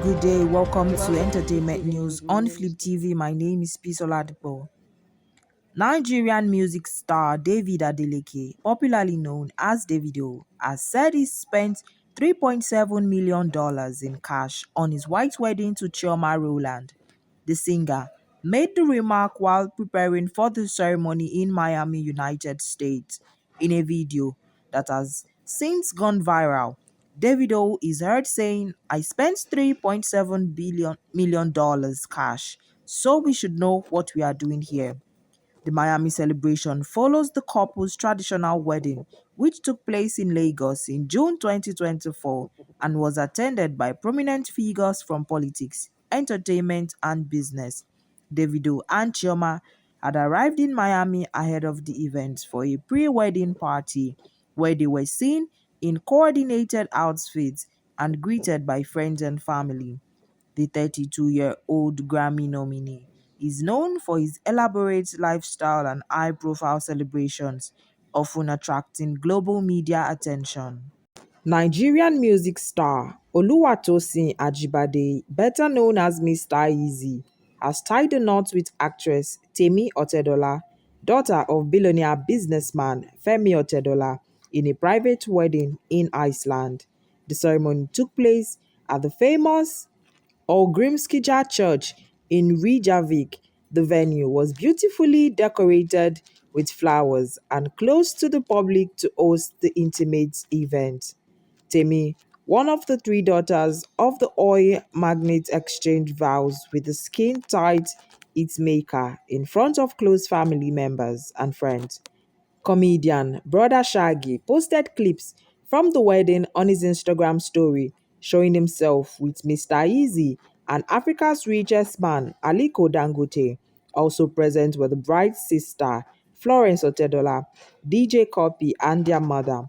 Good day, welcome to Entertainment News on Flip TV. My name is Pisoladipo. Nigerian music star David Adeleke, popularly known as Davido, has said he spent $3.7 million in cash on his white wedding to Chioma Rowland. The singer made the remark while preparing for the ceremony in Miami, United States. In a video that has since gone viral, Davido is heard saying, "I spent $3.7 million cash, so we should know what we are doing here." The Miami celebration follows the couple's traditional wedding, which took place in Lagos in June 2024 and was attended by prominent figures from politics, entertainment, and business. Davido and Chioma had arrived in Miami ahead of the event for a pre-wedding party where they were seen in coordinated outfits and greeted by friends and family. The 32-year-old Grammy nominee is known for his elaborate lifestyle and high-profile celebrations, often attracting global media attention. Nigerian music star Oluwatosin Ajibade, better known as Mr. Easy, has tied the knot with actress Temi Otedola, daughter of billionaire businessman Femi Otedola, in a private wedding in Iceland. The ceremony took place at the famous Grimskija Church in Reykjavik. The venue was beautifully decorated with flowers and closed to the public to host the intimate event. Temi, one of the three daughters of the oil magnate, exchanged vows with the skin-tight hitmaker in front of close family members and friends. Comedian Brother Shaggy posted clips from the wedding on his Instagram story, showing himself with Mr. Easy and Africa's richest man, Aliko Dangote, also present with the bride's sister, Florence Otedola, DJ Copy, and their mother.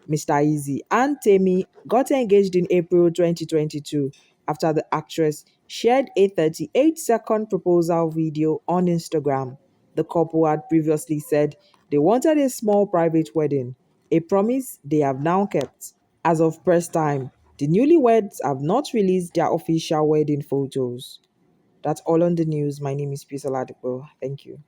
Mr. Easy and Temi got engaged in April 2022 after the actress shared a 38-second proposal video on Instagram. The couple had previously said they wanted a small private wedding, a promise they have now kept. As of press time, the newlyweds have not released their official wedding photos. That's all on the news. My name is Peter Ladipo. Thank you.